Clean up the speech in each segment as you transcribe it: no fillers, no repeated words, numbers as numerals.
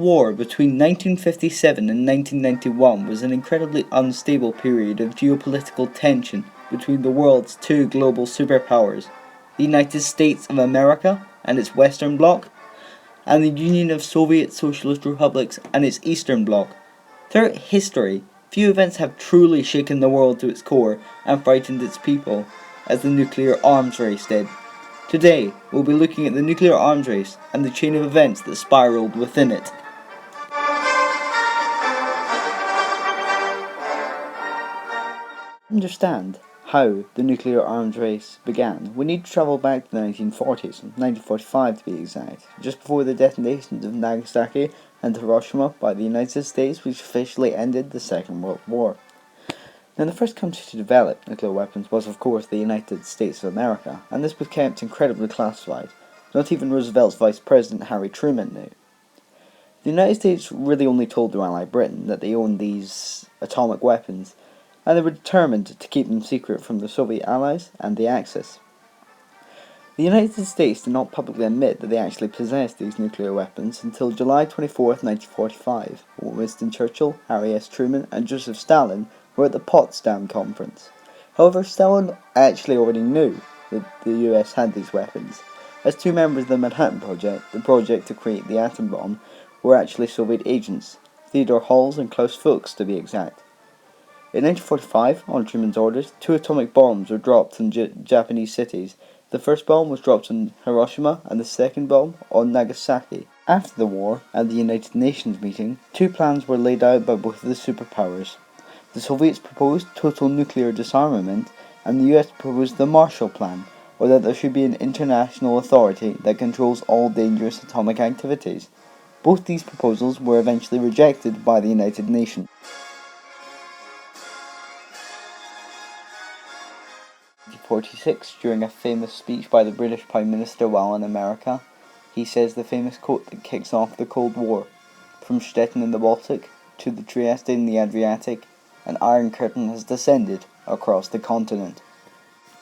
War between 1957 and 1991 was an incredibly unstable period of geopolitical tension between the world's two global superpowers, the United States of America and its Western Bloc, and the Union of Soviet Socialist Republics and its Eastern Bloc. Throughout history, few events have truly shaken the world to its core and frightened its people, as the nuclear arms race did. Today, we'll be looking at the nuclear arms race and the chain of events that spiraled within it. To understand how the nuclear arms race began, we need to travel back to the 1940s, 1945 to be exact, just before the detonations of Nagasaki and Hiroshima by the United States, which officially ended the Second World War. Now, the first country to develop nuclear weapons was, of course, the United States of America, and this was kept incredibly classified. Not even Roosevelt's Vice President Harry Truman knew. The United States really only told their ally Britain that they owned these atomic weapons, and they were determined to keep them secret from their Soviet allies and the Axis. The United States did not publicly admit that they actually possessed these nuclear weapons until July 24, 1945, when Winston Churchill, Harry S. Truman, and Joseph Stalin were at the Potsdam Conference. However, Stalin actually already knew that the US had these weapons, as two members of the Manhattan Project, the project to create the atom bomb, were actually Soviet agents, Theodore Halls and Klaus Fuchs to be exact. In 1945, on Truman's orders, 2 atomic bombs were dropped on Japanese cities. The first bomb was dropped on Hiroshima and the second bomb on Nagasaki. After the war, at the United Nations meeting, 2 plans were laid out by both of the superpowers. The Soviets proposed total nuclear disarmament, and the US proposed the Marshall Plan, or that there should be an international authority that controls all dangerous atomic activities. Both these proposals were eventually rejected by the United Nations. 1946, during a famous speech by the British Prime Minister while in America, he says the famous quote that kicks off the Cold War: "From Stettin in the Baltic to the Trieste in the Adriatic, an Iron Curtain has descended across the continent."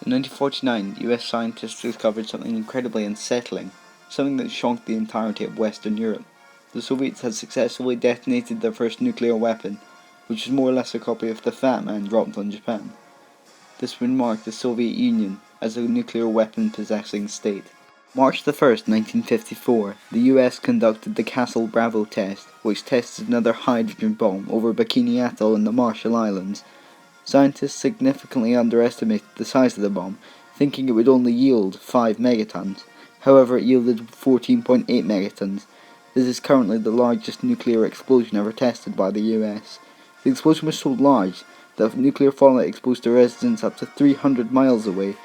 In 1949, US scientists discovered something incredibly unsettling, something that shocked the entirety of Western Europe. The Soviets had successfully detonated their first nuclear weapon, which was more or less a copy of the Fat Man dropped on Japan. This would mark the Soviet Union as a nuclear weapon possessing state. March 1st, 1954, the US conducted the Castle Bravo test, which tested another hydrogen bomb over Bikini Atoll in the Marshall Islands. Scientists significantly underestimated the size of the bomb, thinking it would only yield 5 megatons. However, it yielded 14.8 megatons. This is currently the largest nuclear explosion ever tested by the US. The explosion was so large that nuclear fallout exposed to residents up to 300 miles away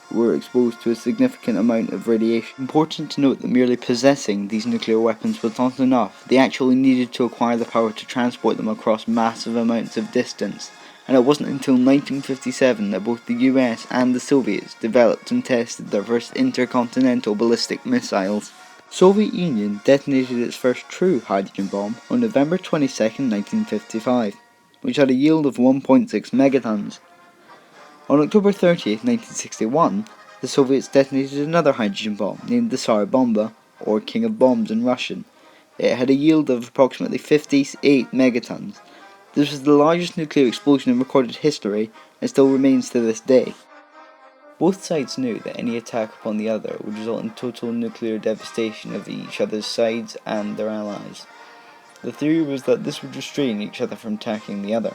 were exposed to a significant amount of radiation. Important to note that merely possessing these nuclear weapons was not enough. They actually needed to acquire the power to transport them across massive amounts of distance. And it wasn't until 1957 that both the US and the Soviets developed and tested their first intercontinental ballistic missiles. The Soviet Union detonated its first true hydrogen bomb on November 22, 1955. Which had a yield of 1.6 megatons. On October 30, 1961, the Soviets detonated another hydrogen bomb named the Tsar Bomba, or King of Bombs in Russian. It had a yield of approximately 58 megatons. This was the largest nuclear explosion in recorded history and still remains to this day. Both sides knew that any attack upon the other would result in total nuclear devastation of each other's sides and their allies. The theory was that this would restrain each other from attacking the other.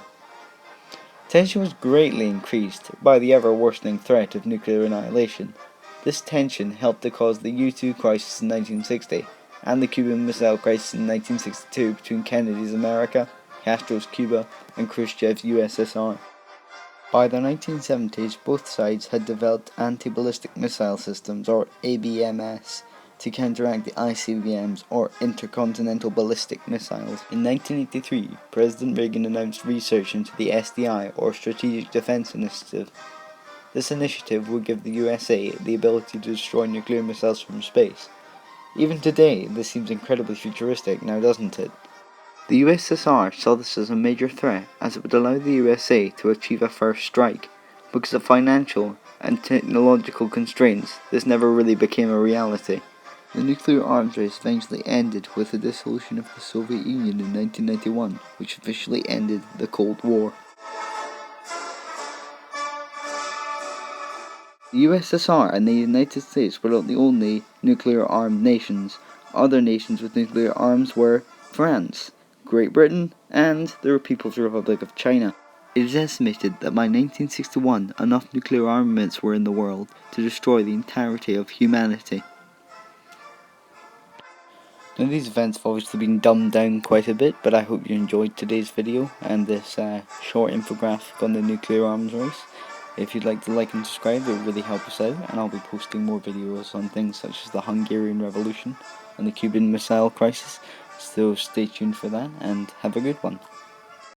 Tension was greatly increased by the ever-worsening threat of nuclear annihilation. This tension helped to cause the U-2 crisis in 1960 and the Cuban Missile Crisis in 1962 between Kennedy's America, Castro's Cuba, and Khrushchev's USSR. By the 1970s, both sides had developed anti-ballistic missile systems, or ABMS, to counteract the ICBMs, or Intercontinental Ballistic Missiles. In 1983, President Reagan announced research into the SDI, or Strategic Defense Initiative. This initiative would give the USA the ability to destroy nuclear missiles from space. Even today, this seems incredibly futuristic, now doesn't it? The USSR saw this as a major threat, as it would allow the USA to achieve a first strike. Because of financial and technological constraints, this never really became a reality. The nuclear arms race eventually ended with the dissolution of the Soviet Union in 1991, which officially ended the Cold War. The USSR and the United States were not the only nuclear-armed nations. Other nations with nuclear arms were France, Great Britain, and the People's Republic of China. It is estimated that by 1961, enough nuclear armaments were in the world to destroy the entirety of humanity. Now, these events have obviously been dumbed down quite a bit, but I hope you enjoyed today's video and this short infographic on the nuclear arms race. If you'd like to like and subscribe, it would really help us out, and I'll be posting more videos on things such as the Hungarian Revolution and the Cuban Missile Crisis, so stay tuned for that, and have a good one.